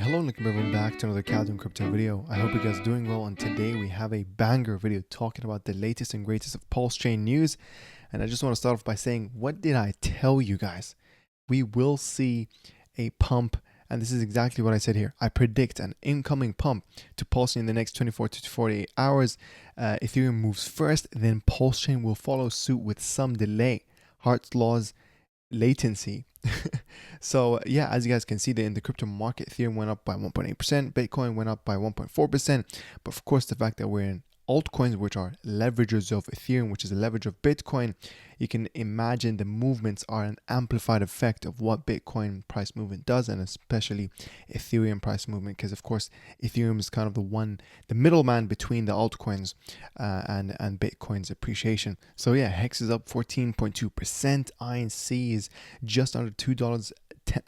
Hello and welcome everyone back to another Calvin Crypto video. I hope you guys are doing well, and today we have a banger video talking about the latest and greatest of PulseChain news. And I just want to start off by saying, what did I tell you guys? We will see a pump, and this is exactly what I said here. I predict an incoming pump to PulseChain in the next 24 to 48 hours. Ethereum moves first, then PulseChain will follow suit with some delay. Hart's Law's latency. So yeah, as you guys can see, in the crypto market, Ethereum went up by 1.8%, Bitcoin went up by 1.4%. But of course, the fact that we're in altcoins, which are leverages of Ethereum, which is a leverage of Bitcoin, you can imagine the movements are an amplified effect of what Bitcoin price movement does, and especially Ethereum price movement, because of course Ethereum is kind of the middleman between the altcoins and Bitcoin's appreciation. So yeah, Hex is up 14.2%, INC is just under $2,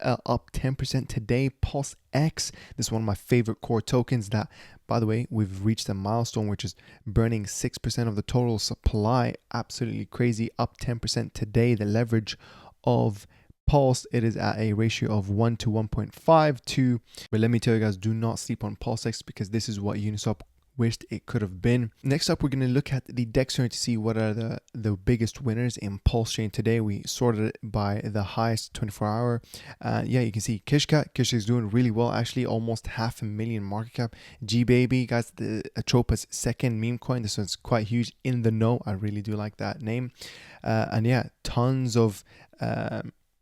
up 10% today. PulseX, this is one of my favorite core tokens that, by the way, we've reached a milestone which is burning 6% of the total supply. Absolutely crazy, up 10% today. The leverage of Pulse, it is at a ratio of 1 to 1.52. But let me tell you guys, do not sleep on PulseX, because this is what Uniswap wished it could have been. Next up, we're going to look at the DEX to see what are the biggest winners in PulseChain today. We sorted it by the highest 24-hour. Yeah, you can see Kishka is doing really well, actually almost 500,000 market cap. G-Baby, guys, the Atropa's second meme coin. This one's quite huge, in the know. I really do like that name. And yeah, tons of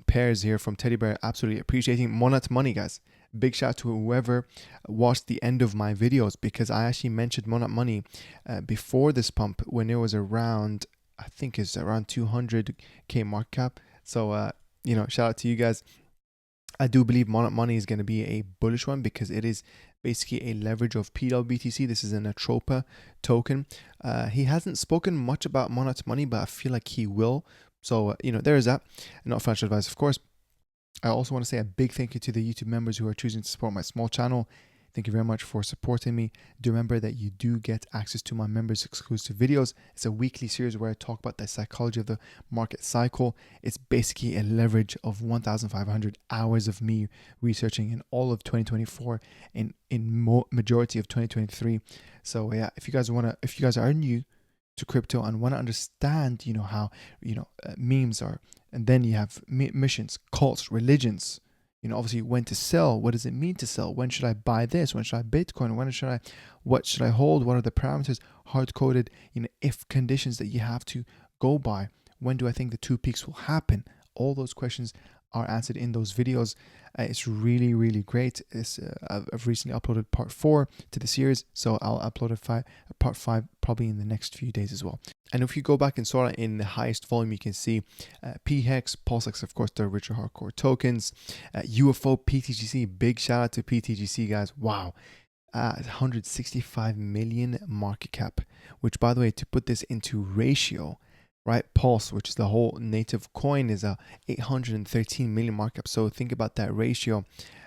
pairs here from Teddy Bear, absolutely appreciating. Monat Money, guys. Big shout out to whoever watched the end of my videos, because I actually mentioned Monat Money before this pump when it was around, I think it's around 200k market cap. So shout out to you guys. I do believe Monat Money is going to be a bullish one, because it is basically a leverage of PWBTC. This is an Atropa token. He hasn't spoken much about Monat Money, but I feel like he will. So there is that. Not financial advice, of course. I also want to say a big thank you to the YouTube members who are choosing to support my small channel. Thank you very much for supporting me. Do remember that you do get access to my members exclusive videos. It's a weekly series where I talk about the psychology of the market cycle. It's basically a leverage of 1,500 hours of me researching in all of 2024 and in majority of 2023. So yeah, if you guys are new to crypto and want to understand, how, memes are, and then you have missions, cults, religions, obviously when to sell, what does it mean to sell, when should I buy this, when should I Bitcoin, what should I hold, what are the parameters, hard-coded, if conditions that you have to go by, when do I think the two peaks will happen? All those questions are answered in those videos. It's really, really great. I've recently uploaded part 4 to the series, so I'll upload part 5 probably in the next few days as well. And if you go back and sort in the highest volume, you can see PHEX, PulseX, of course, the richer hardcore tokens, UFO, PTGC. Big shout out to PTGC, guys. Wow. 165 million market cap, which, by the way, to put this into ratio, right, Pulse, which is the whole native coin, is a 813 million market cap. So think about that ratio,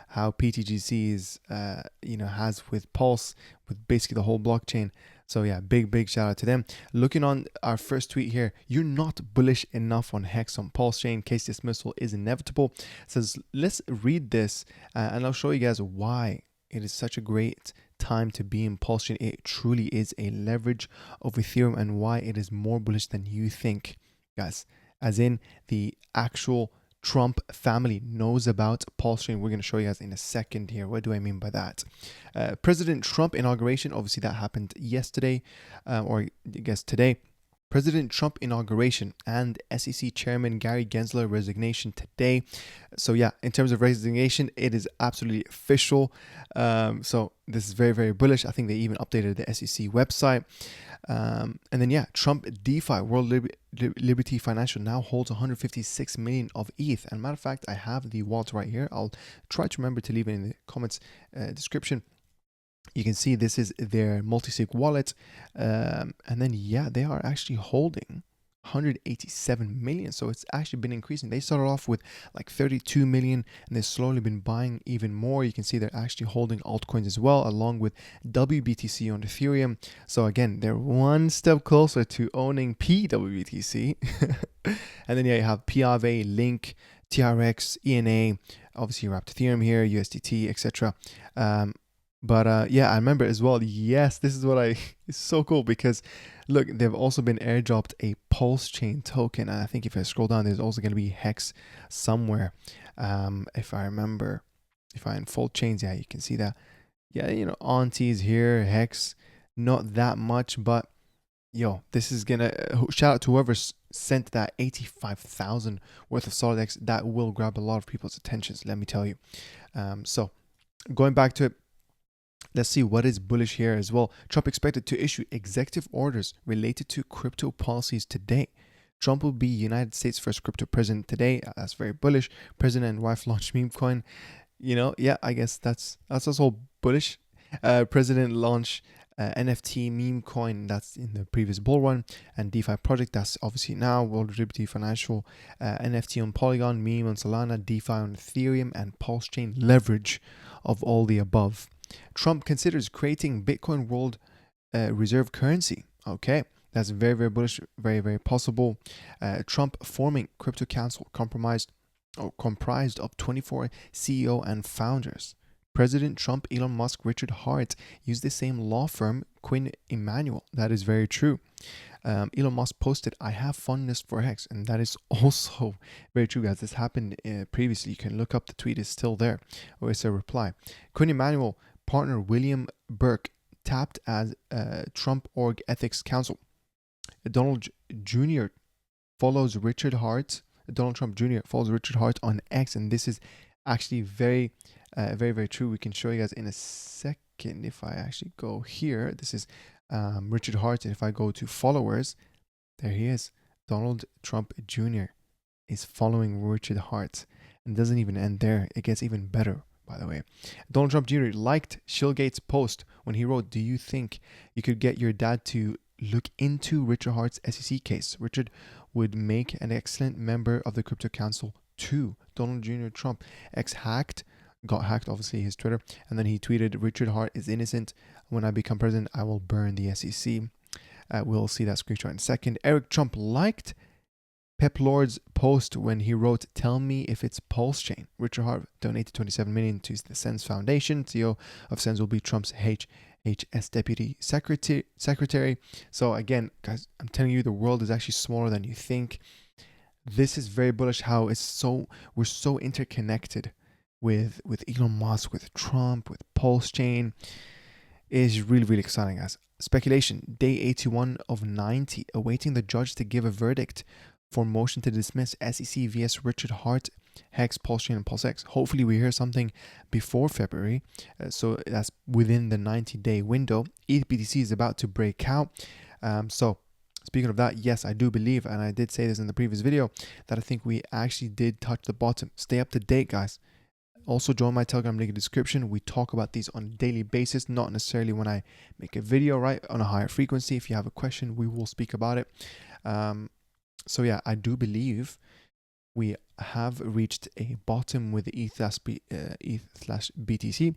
how PTGC is, has with Pulse, with basically the whole blockchain. So yeah, big shout out to them. Looking on our first tweet here, you're not bullish enough on Hex on PulseChain. Case dismissal is inevitable. It says, let's read this and I'll show you guys why it is such a great time to be in PulseChain. It truly is a leverage of Ethereum, and why it is more bullish than you think, guys. As in, the actual Trump family knows about PulseChain. We're going to show you guys in a second here. What do I mean by that? President Trump inauguration, obviously that happened yesterday, or I guess today. President Trump inauguration and SEC Chairman Gary Gensler resignation today. So yeah, in terms of resignation, it is absolutely official. So this is very, very bullish. I think they even updated the SEC website. And then yeah, Trump DeFi, World Liberty Financial, now holds 156 million of ETH. And matter of fact, I have the wallet right here. I'll try to remember to leave it in the comments description. You can see this is their multi-sig wallet, and then yeah, they are actually holding 187 million. So it's actually been increasing. They started off with like 32 million, and they've slowly been buying even more. You can see they're actually holding altcoins as well, along with WBTC on Ethereum. So again, they're one step closer to owning PWBTC. And then yeah, you have PAV, Link, TRX, ENA, obviously you wrapped Ethereum here, USDT, etc. Yeah, I remember as well. Yes, this is what it's so cool because look, they've also been airdropped a PulseChain token. And I think if I scroll down, there's also going to be Hex somewhere. If I remember, if I unfold chains, yeah, you can see that. Yeah, you know, aunties here, Hex, not that much, but yo, this is gonna shout out to whoever sent that 85,000 worth of solid X. That will grab a lot of people's attentions, let me tell you. So going back to it, let's see what is bullish here as well. Trump expected to issue executive orders related to crypto policies today. Trump will be United States' first crypto president today. That's very bullish. President and wife launch meme coin. You know, yeah, I guess that's also bullish. President launch NFT meme coin, that's in the previous bull run, and DeFi project, that's obviously now. World Liberty Financial NFT on Polygon, meme on Solana, DeFi on Ethereum, and PulseChain leverage of all the above. Trump considers creating Bitcoin world reserve currency. Okay, that's very, very bullish, very, very possible. Trump forming crypto council comprised of 24 CEO and founders. President Trump, Elon Musk, Richard Hart use the same law firm, Quinn Emanuel. That is very true. Elon Musk posted, "I have fondness for Hex," and that is also very true, guys. This happened previously. You can look up the tweet; is still there, or it's a reply. Quinn Emanuel partner William Burke tapped as Trump Org Ethics Council. Donald Jr. follows Richard Hart. Donald Trump Jr. follows Richard Hart on X, and this is actually very, very true. We can show you guys in a second if I actually go here. This is Richard Hart, and if I go to followers, there he is. Donald Trump Jr. is following Richard Hart, and doesn't even end there. It gets even better, by the way. Donald Trump Jr. liked Shilgate's post when he wrote, "Do you think you could get your dad to look into Richard Hart's SEC case? Richard would make an excellent member of the Crypto Council too." Donald Jr. Trump got hacked, obviously his Twitter, and then he tweeted, "Richard Hart is innocent. When I become president, I will burn the SEC." We'll see that screenshot in a second. Eric Trump liked Pep Lord's post when he wrote, "Tell me if it's PulseChain." Richard Hart donated 27 million to the Sens Foundation. CEO of Sens will be Trump's HS deputy secretary. So again, guys, I'm telling you, the world is actually smaller than you think. This is very bullish. How we're so interconnected with Elon Musk, with Trump, with PulseChain. It is really, really exciting, guys. Speculation: day 81 of 90, awaiting the judge to give a verdict for motion to dismiss SEC vs Richard Hart, Hex, PulseChain, and PulseX. Hopefully we hear something before February, so that's within the 90-day window. ETH-BTC is about to break out. So speaking of that, yes, I do believe, and I did say this in the previous video, that I think we actually did touch the bottom. Stay up to date, guys. Also join my Telegram link in the description. We talk about these on a daily basis, not necessarily when I make a video, right, on a higher frequency. If you have a question, we will speak about it. So yeah, I do believe we have reached a bottom with the ETH/BTC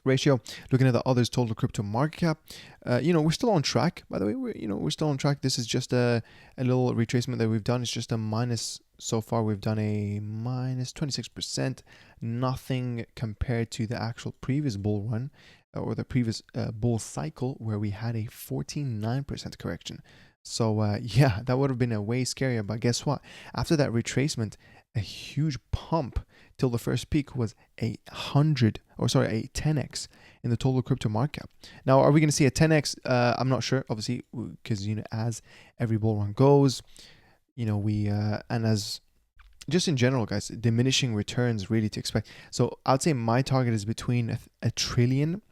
ratio. Looking at the others, total crypto market cap, we're still on track. By the way, we're still on track. This is just a little retracement that we've done. It's just a minus so far. We've done a minus 26%. Nothing compared to the actual previous bull run or the previous bull cycle, where we had a 49% correction. So yeah, that would have been a way scarier. But guess what? After that retracement, a huge pump till the first peak was a 10x in the total crypto market cap. Now, are we going to see a 10x? I'm not sure, obviously, because as every bull run goes, and as just in general, guys, diminishing returns really to expect. So I'd say my target is between a trillion.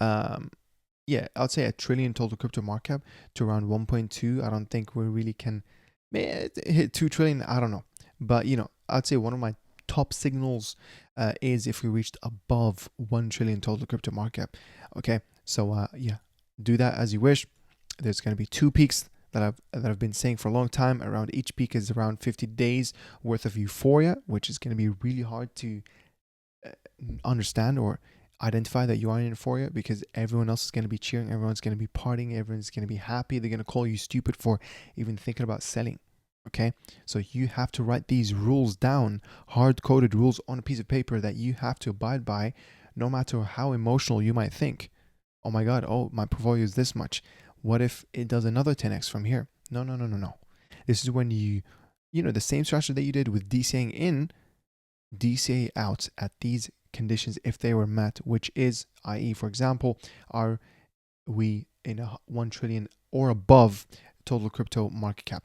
I'd say a trillion total crypto market cap to around 1.2. I don't think we really can hit 2 trillion. I don't know. But, I'd say one of my top signals is if we reached above 1 trillion total crypto market cap. Okay. So, do that as you wish. There's going to be 2 peaks that I've been saying for a long time. Around each peak is around 50 days worth of euphoria, which is going to be really hard to understand or identify that you are in euphoria, because everyone else is going to be cheering, everyone's going to be partying, everyone's going to be happy. They're going to call you stupid for even thinking about selling. Okay, so you have to write these rules down, hard-coded rules on a piece of paper that you have to abide by, no matter how emotional you might think. Oh my God, oh, my portfolio is this much. What if it does another 10x from here? No, no, no, no, no. This is when the same strategy that you did with DCAing in, DCA out at these conditions if they were met, which is, i.e., for example, are we in a 1 trillion or above total crypto market cap?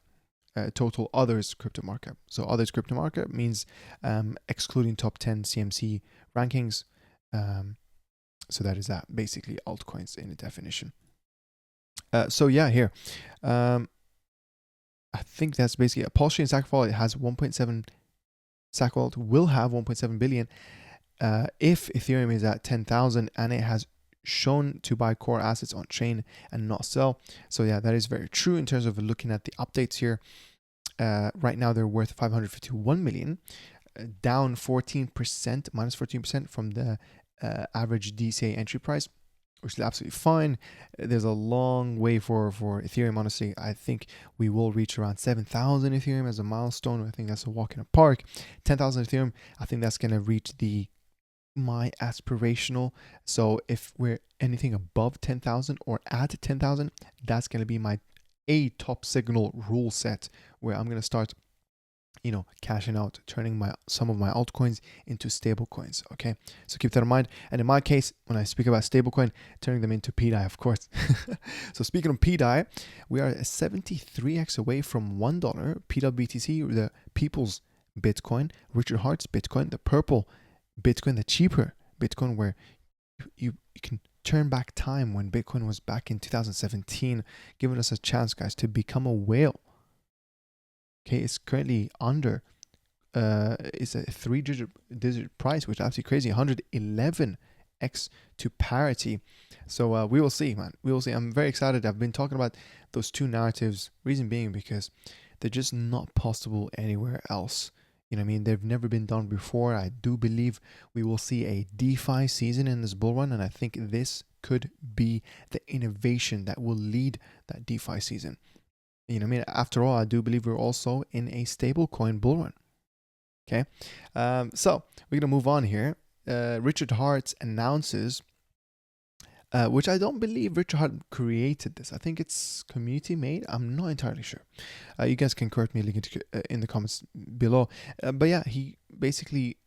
Total others crypto market cap. So others crypto market means excluding top 10 CMC rankings. So that is that, basically altcoins in a definition. So yeah, here. I think that's basically a PulseChain stack vault. It has 1.7 stack vault, will have 1.7 billion. If Ethereum is at 10,000 and it has shown to buy core assets on chain and not sell. So yeah, that is very true in terms of looking at the updates here. Right now they're worth 551 million, down 14%, minus 14% from the average DCA entry price, which is absolutely fine. There's a long way for Ethereum. Honestly, I think we will reach around 7,000 Ethereum as a milestone. I think that's a walk in a park. 10,000 Ethereum, I think that's going to reach my aspirational. So if we're anything above 10,000 or at 10,000, that's going to be my top signal rule set where I'm going to start cashing out, turning some of my altcoins into stable coins. Okay, so keep that in mind. And in my case, when I speak about stablecoin, turning them into PDAI, of course. So speaking of PDAI, we are 73x away from $1 PWBTC, the people's Bitcoin, Richard Hart's Bitcoin, the purple Bitcoin, the cheaper Bitcoin, where you can turn back time when Bitcoin was back in 2017, giving us a chance, guys, to become a whale. Okay, it's currently under, it's a 3-digit price, which is absolutely crazy, 111x to parity. So we will see, man. We will see. I'm very excited. I've been talking about those two narratives. Reason being because they're just not possible anywhere else. You know what I mean? They've never been done before. I do believe we will see a DeFi season in this bull run, and I think this could be the innovation that will lead that DeFi season. You know what I mean? After all, I do believe we're also in a stablecoin bull run. Okay, so we're gonna move on here. Richard Hart announces, which I don't believe Richard Hart created this. I think it's community made. I'm not entirely sure. You guys can correct me in the comments below. But yeah, he basically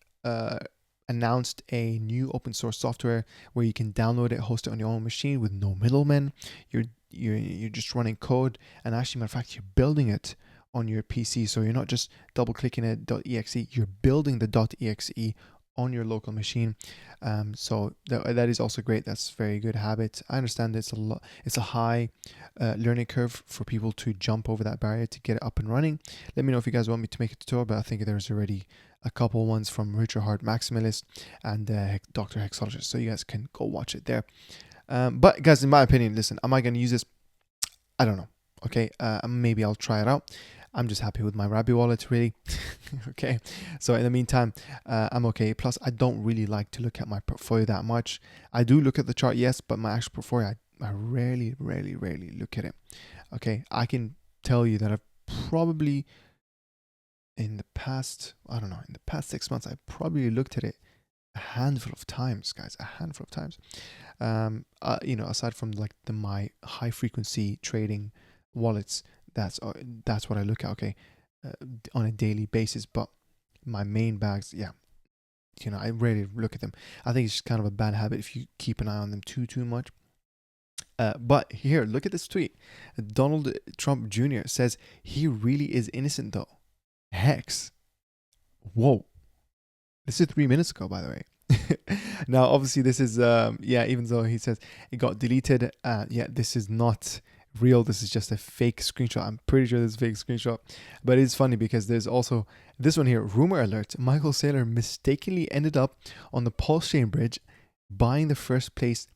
announced a new open source software where you can download it, host it on your own machine with no middlemen. You're just running code, and actually, matter of fact, you're building it on your PC. So you're not just double clicking it .exe. You're building the .exe on your local machine. So that is also great. That's a very good habit. I understand it's a high learning curve for people to jump over that barrier to get it up and running. Let me know if you guys want me to make a tutorial, but I think there's already a couple ones from Richard Hart Maximalist and Dr. Hexologist, so you guys can go watch it there. But guys, in my opinion, listen, am I going to use this? I don't know. Okay, maybe I'll try it out. I'm just happy with my Rabbi wallet, really. Okay, so in the meantime, I'm okay. Plus, I don't really like to look at my portfolio that much. I do look at the chart, yes, but my actual portfolio, I rarely look at it. Okay, I can tell you that I've probably, in the past 6 months, I probably looked at it a handful of times, guys, a handful of times. Aside from like my high frequency trading wallets, that's what I look at, okay, on a daily basis. But my main bags, yeah, I rarely look at them. I think it's just kind of a bad habit if you keep an eye on them too much. But here, look at this tweet. Donald Trump Jr. says he really is innocent though. Hex. Whoa. This is 3 minutes ago, by the way. Now, obviously, this is, even though he says it got deleted, this is not real. This is just a fake screenshot. I'm pretty sure this is a fake screenshot. But it's funny because there's also this one here. Rumor alert. Michael Saylor mistakenly ended up on the PulseChain bridge buying the first place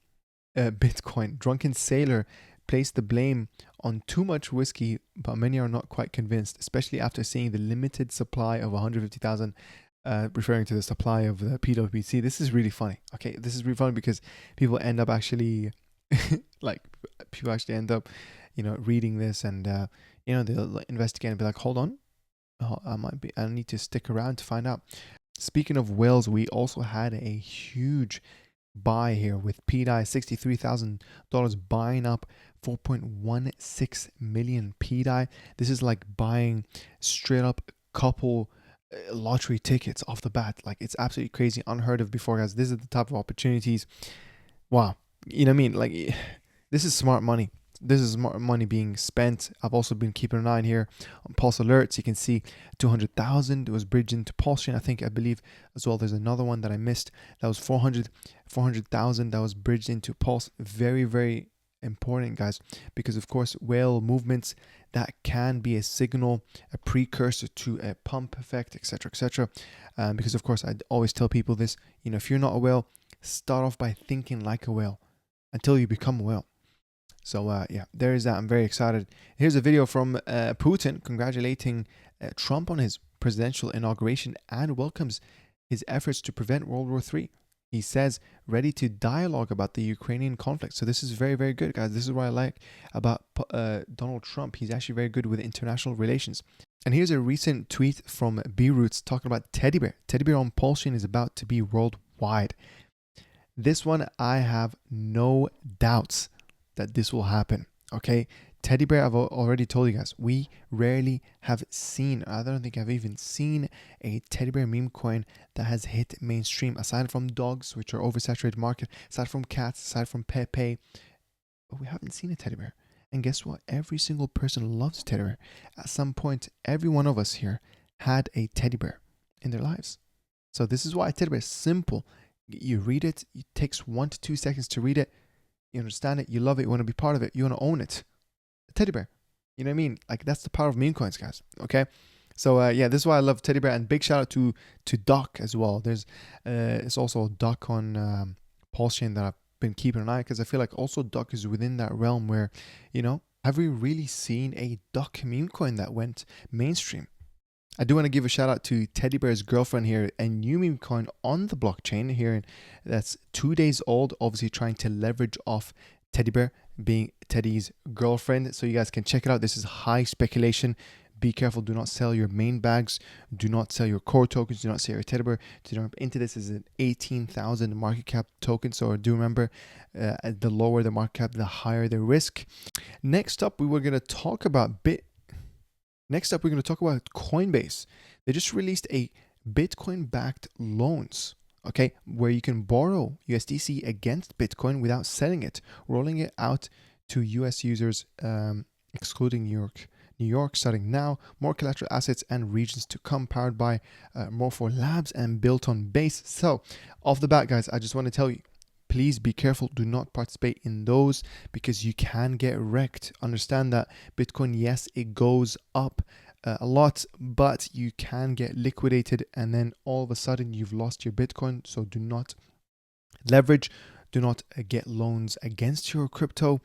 Bitcoin. Drunken Sailor placed the blame on too much whiskey, but many are not quite convinced, especially after seeing the limited supply of 150,000, referring to the supply of the PWBTC. This is really funny. Okay, this is really funny because people end up actually, reading this and, they'll investigate and be like, hold on, I need to stick around to find out. Speaking of whales, we also had a huge buy here with PDAI $63,000 buying up 4.16 million PDAI. This is like buying straight up couple lottery tickets off the bat. Like, it's absolutely crazy, unheard of before, guys. This is the type of opportunities. Wow. You know what I mean? Like, this is smart money. This is smart money being spent. I've also been keeping an eye on here on Pulse Alerts. You can see 200,000. It was bridged into PulseChain. I believe as well. There's another one that I missed. That was 400,000 that was bridged into Pulse. Very, very important, guys, because of course whale movements, that can be a signal, a precursor to a pump effect, etc., etc. Because of course I always tell people this, you know, if you're not a whale, start off by thinking like a whale until you become a whale. So yeah, there is that. I'm very excited. Here's a video from Putin congratulating Trump on his presidential inauguration and welcomes his efforts to prevent World War III. He says, ready to dialogue about the Ukrainian conflict. So this is very, very good, guys. This is what I like about Donald Trump. He's actually very good with international relations. And here's a recent tweet from B-Roots talking about Teddy Bear. Teddy Bear on PulseChain is about to be worldwide. This one, I have no doubts that this will happen. Okay, Teddy Bear, I've already told you guys, we rarely have seen, I don't think I've even seen a Teddy Bear meme coin that has hit mainstream, aside from dogs, which are oversaturated market, aside from cats, aside from Pepe. But we haven't seen a Teddy Bear. And guess what? Every single person loves Teddy Bear. At some point, every one of us here had a Teddy Bear in their lives. So this is why Teddy Bear is simple. You read it, it takes 1 to 2 seconds to read it. You understand it, you love it, you want to be part of it, you want to own it. A Teddy Bear. You know what I mean? Like, that's the power of meme coins, guys. Okay? So yeah, this is why I love Teddy Bear. And big shout out to Doc as well. There's it's also Doc on PulseChain that I've been keeping an eye, because I feel like also Doc is within that realm where, you know, have we really seen a Doc meme coin that went mainstream? I do want to give a shout out to Teddy Bear's girlfriend here, a new meme coin on the blockchain here that's 2 days old, obviously trying to leverage off Teddy Bear being Teddy's girlfriend. So you guys can check it out. This is high speculation. Be careful. Do not sell your main bags. Do not sell your core tokens. Do not sell your Teddy Bear. Do not into this. Is an 18,000 market cap token. So do remember, the lower the market cap, the higher the risk. Next up, we're going to talk about Coinbase. They just released a Bitcoin-backed loans, okay, where you can borrow USDC against Bitcoin without selling it, rolling it out to US users, excluding New York, starting now. More collateral assets and regions to come, powered by Morpho Labs and built on Base. So off the bat, guys, I just want to tell you, please be careful. Do not participate in those, because you can get wrecked. Understand that Bitcoin, yes, it goes up a lot, but you can get liquidated and then all of a sudden you've lost your Bitcoin. So do not leverage. Do not get loans against your crypto,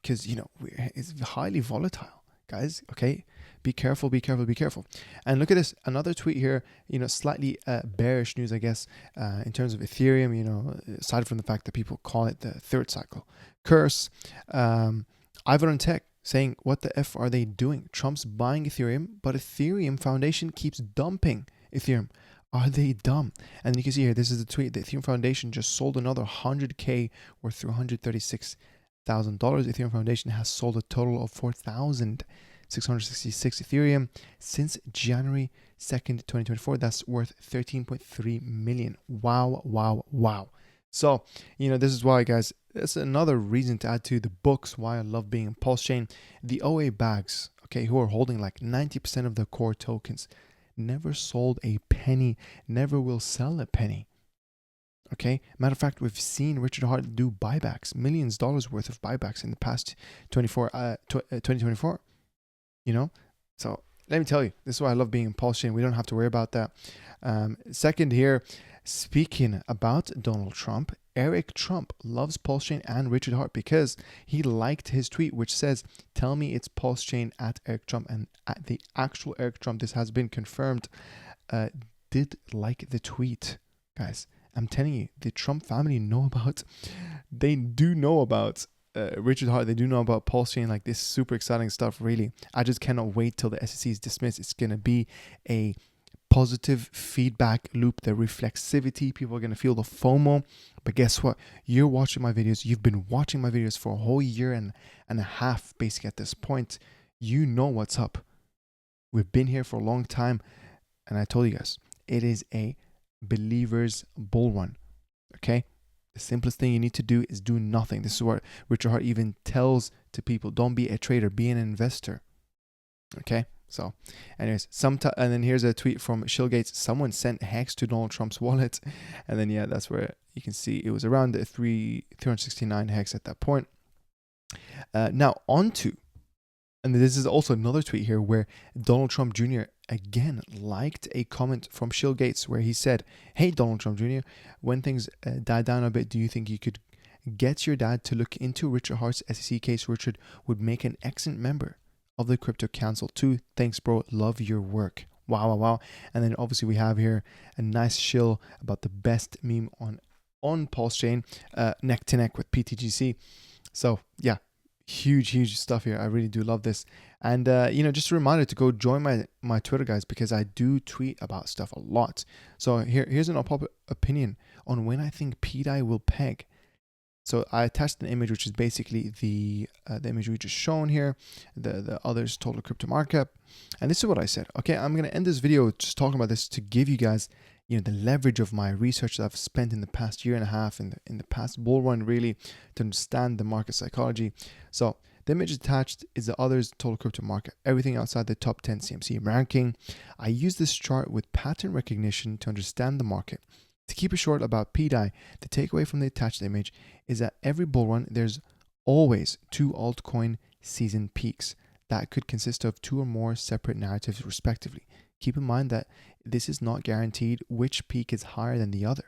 because, you know, it's highly volatile, guys. Okay, be careful, be careful, be careful. And look at this, another tweet here, you know, slightly bearish news, I guess, in terms of Ethereum, you know, aside from the fact that people call it the third cycle curse. Ivan Tech saying, what the F are they doing? Trump's buying Ethereum, but Ethereum Foundation keeps dumping Ethereum. Are they dumb? And you can see here, this is the tweet. The Ethereum Foundation just sold another 100K worth $336,000. Ethereum Foundation has sold a total of 4,666 Ethereum since January 2nd, 2024. That's worth 13.3 million. Wow, wow, wow. So, you know, this is why, guys, that's another reason to add to the books why I love being in PulseChain. The OA bags, okay, who are holding like 90% of the core tokens, never sold a penny, never will sell a penny. Okay, matter of fact, we've seen Richard Hart do buybacks, millions of dollars worth of buybacks in the past 2024. You know, so let me tell you, this is why I love being in PulseChain. We don't have to worry about that. Second here, speaking about Donald Trump, Eric Trump loves PulseChain and Richard Hart because he liked his tweet, which says, tell me it's PulseChain at Eric Trump. And at the actual Eric Trump, this has been confirmed, did like the tweet, guys. I'm telling you, the Trump family they do know about Richard Hart, they do know about PulseChain, like this super exciting stuff, really. I just cannot wait till the SEC is dismissed. It's going to be a positive feedback loop, the reflexivity. People are going to feel the FOMO. But guess what? You're watching my videos. You've been watching my videos for a whole year and a half, basically, at this point. You know what's up. We've been here for a long time. And I told you guys, it is a believer's bull run. Okay? The simplest thing you need to do is do nothing. This is what Richard Hart even tells to people. Don't be a trader, be an investor. Okay? So, anyways, and then here's a tweet from Shillgates. Someone sent hex to Donald Trump's wallet. And then, yeah, that's where you can see it was around the 369 hex at that point. Now, onto, and this is also another tweet here where Donald Trump Jr. again liked a comment from Shillgates where he said, "Hey, Donald Trump Jr., when things die down a bit, do you think you could get your dad to look into Richard Hart's SEC case? Richard would make an excellent member of the Crypto Council too. Thanks, bro. Love your work." Wow, wow, wow. And then obviously we have here a nice shill about the best meme on PulseChain, neck to neck with PTGC. So yeah, huge stuff here. I really do love this. And just a reminder to go join my Twitter, guys, because I do tweet about stuff a lot. So here's an unpopular opinion on when I think PDAI will peg. So I attached an image which is basically the image we just shown here, the others total crypto market cap. And this is what I said. Okay, I'm gonna end this video just talking about this to give you guys the leverage of my research that I've spent in the past year and a half in the past bull run, really, to understand the market psychology. So the image attached is the others total crypto market, everything outside the top 10 CMC ranking. I use this chart with pattern recognition to understand the market. To keep it short about PDAI, the takeaway from the attached image is that every bull run, there's always two altcoin season peaks that could consist of two or more separate narratives respectively. Keep in mind that this is not guaranteed which peak is higher than the other.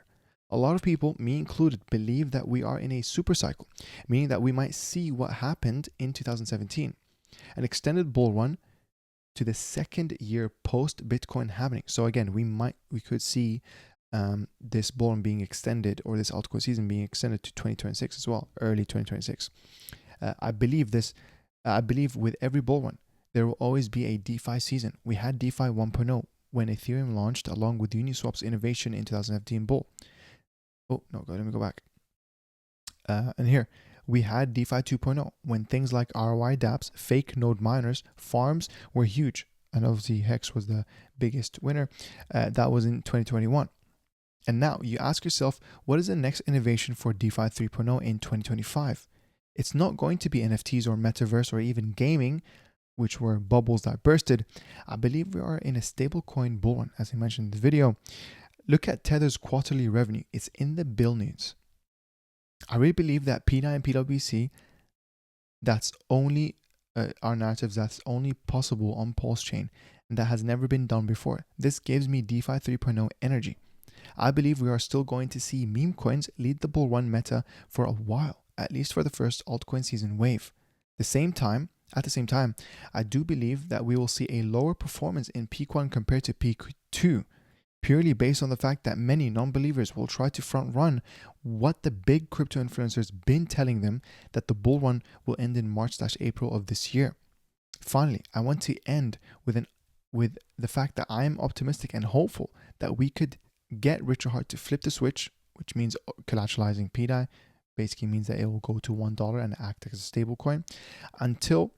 A lot of people, me included, believe that we are in a super cycle, meaning that we might see what happened in 2017, an extended bull run to the second year post Bitcoin happening. So again, we could see this bull run being extended, or this altcoin season being extended to 2026 as well, early 2026. I believe with every bull run, there will always be a DeFi season. We had DeFi 1.0 when Ethereum launched along with Uniswap's innovation in 2015 bull. Oh, no, let me go back. And here, we had DeFi 2.0 when things like ROI dApps, fake node miners, farms were huge. And obviously Hex was the biggest winner. That was in 2021. And now you ask yourself, what is the next innovation for DeFi 3.0 in 2025? It's not going to be NFTs or metaverse or even gaming, which were bubbles that bursted. I believe we are in a stablecoin bull run, as I mentioned in the video. Look at Tether's quarterly revenue. It's in the billions. I really believe that PDAI and PwC, that's only our narratives, that's only possible on PulseChain, and that has never been done before. This gives me DeFi 3.0 energy. I believe we are still going to see meme coins lead the bull run meta for a while, at least for the first altcoin season wave. At the same time, I do believe that we will see a lower performance in peak 1 compared to peak 2, purely based on the fact that many non-believers will try to front run what the big crypto influencers been telling them, that the bull run will end in March/April of this year. Finally, I want to end with the fact that I am optimistic and hopeful that we could get Richard Hart to flip the switch, which means collateralizing PDAI. Basically means that it will go to $1 and act as a stable coin until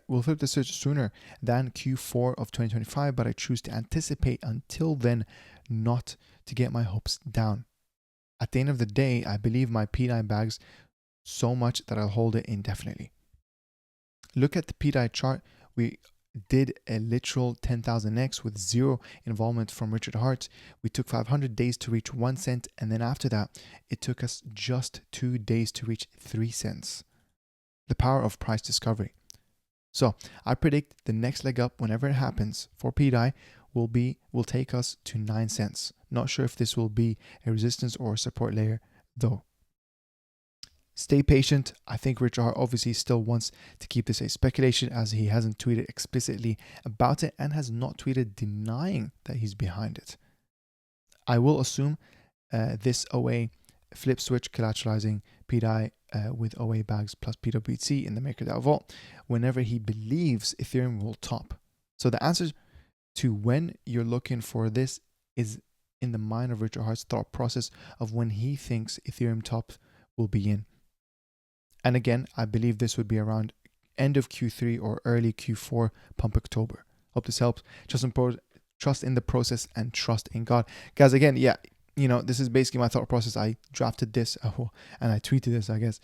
we'll flip the switch sooner than Q4 of 2025, but I choose to anticipate until then, not to get my hopes down. At the end of the day, I believe my PDAI bags so much that I'll hold it indefinitely. Look at the PDAI chart. We did a literal 10,000x with zero involvement from Richard Hart. We took 500 days to reach 1 cent, and then after that, it took us just 2 days to reach 3 cents. The power of price discovery. So I predict the next leg up, whenever it happens for PDAI, will take us to 9 cents. Not sure if this will be a resistance or a support layer though. Stay patient. I think Richard Hart obviously still wants to keep this a speculation, as he hasn't tweeted explicitly about it and has not tweeted denying that he's behind it. I will assume this OA flip switch collateralizing PDAI with OA bags plus PWC in the MakerDAO vault whenever he believes Ethereum will top. So the answer to when you're looking for this is in the mind of Richard Hart's thought process of when he thinks Ethereum top will be in. And again, I believe this would be around end of Q3 or early Q4 pump October. Hope this helps. Trust in the process and trust in God. Guys, again, yeah, you know, this is basically my thought process. I drafted this and I tweeted this, I guess,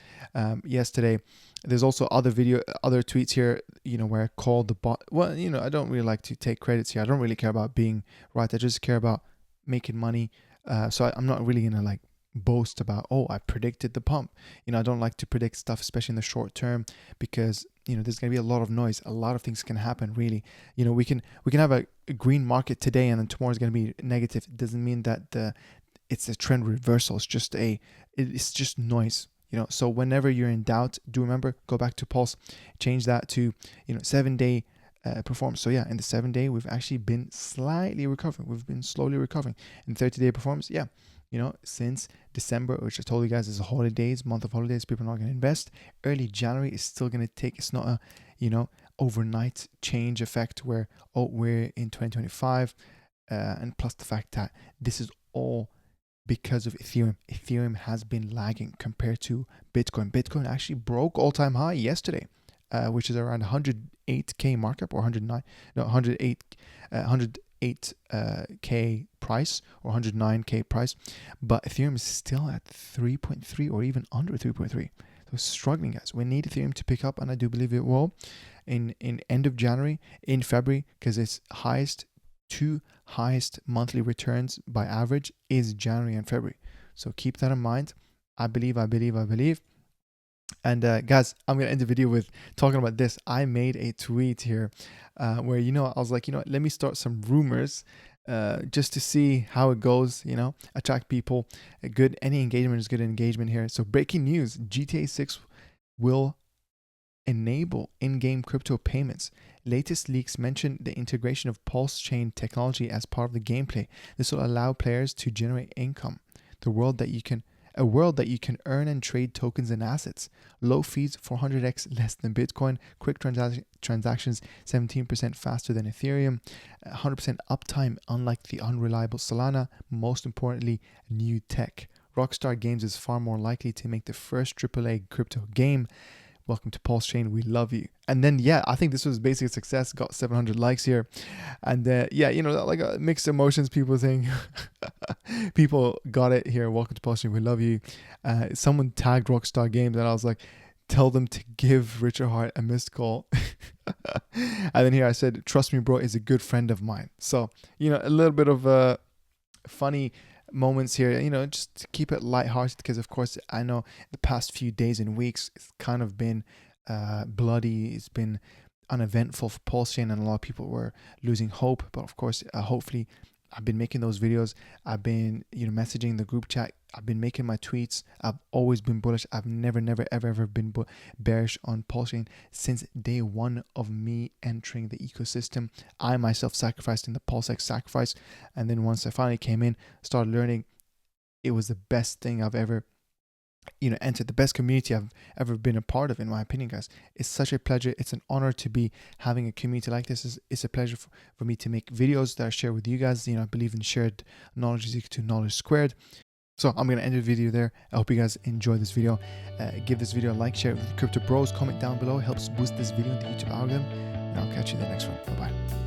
yesterday. There's also other tweets here, you know, where I called the bot. Well, you know, I don't really like to take credits here. I don't really care about being right. I just care about making money. So I'm not really going to like boast about, oh, I predicted the pump. You know, I don't like to predict stuff, especially in the short term, because, you know, there's going to be a lot of noise. A lot of things can happen, really. You know, we can have a green market today and then tomorrow is going to be negative. It doesn't mean that it's a trend reversal. It's just noise, you know. So whenever you're in doubt, do remember, go back to Pulse, change that to, you know, 7-day performance. So yeah, in the 7-day, we've actually been slightly recovering. We've been slowly recovering. In 30-day performance, yeah, you know, since December, which I told you guys is holidays, month of holidays, people are not going to invest. Early January is still going to take, it's not a, you know, overnight change effect where, oh, we're in 2025. And plus the fact that this is all because of Ethereum. Ethereum has been lagging compared to Bitcoin. Bitcoin actually broke all-time high yesterday, which is around 108K markup or 108K price or 109K price. But Ethereum is still at 3.3 or even under 3.3. So it's struggling, guys. We need Ethereum to pick up, and I do believe it will in end of January, in February, because its two highest monthly returns by average is January and February. So keep that in mind. I believe. And guys, I'm going to end the video with talking about this. I made a tweet here where, you know, I was like, you know, let me start some rumors just to see how it goes, you know, attract people. Any engagement is good engagement here. So breaking news, GTA 6 will enable in-game crypto payments. Latest leaks mention the integration of PulseChain technology as part of the gameplay. This will allow players to generate income. A world that you can earn and trade tokens and assets. Low fees, 400x less than Bitcoin. Quick transactions, 17% faster than Ethereum. 100% uptime, unlike the unreliable Solana. Most importantly, new tech. Rockstar Games is far more likely to make the first AAA crypto game. Welcome to PulseChain. We love you. And then, yeah, I think this was basically a success. Got 700 likes here. And yeah, you know, like mixed emotions. People saying, people got it here. Welcome to PulseChain. We love you. Someone tagged Rockstar Games and I was like, tell them to give Richard Hart a missed call. And then here I said, trust me, bro, is a good friend of mine. So, you know, a little bit of funny moments here, you know, just to keep it lighthearted, because of course I know the past few days and weeks it's kind of been bloody. It's been uneventful for PulseChain and a lot of people were losing hope. But of course, hopefully I've been making those videos. I've been, you know, messaging the group chat. I've been making my tweets. I've always been bullish. I've never, ever been bearish on PulseChain since day one of me entering the ecosystem. I myself sacrificed in the PulseX sacrifice. And then once I finally came in, started learning, it was the best thing I've ever, you know, entered, the best community I've ever been a part of, in my opinion, guys. It's such a pleasure. It's an honor to be having a community like this. It's a pleasure for me to make videos that I share with you guys. You know, I believe in shared knowledge is equal to knowledge squared. So I'm going to end the video there. I hope you guys enjoy this video. Give this video a like, share it with the crypto bros, comment down below. It helps boost this video in the YouTube algorithm. And I'll catch you in the next one. Bye-bye.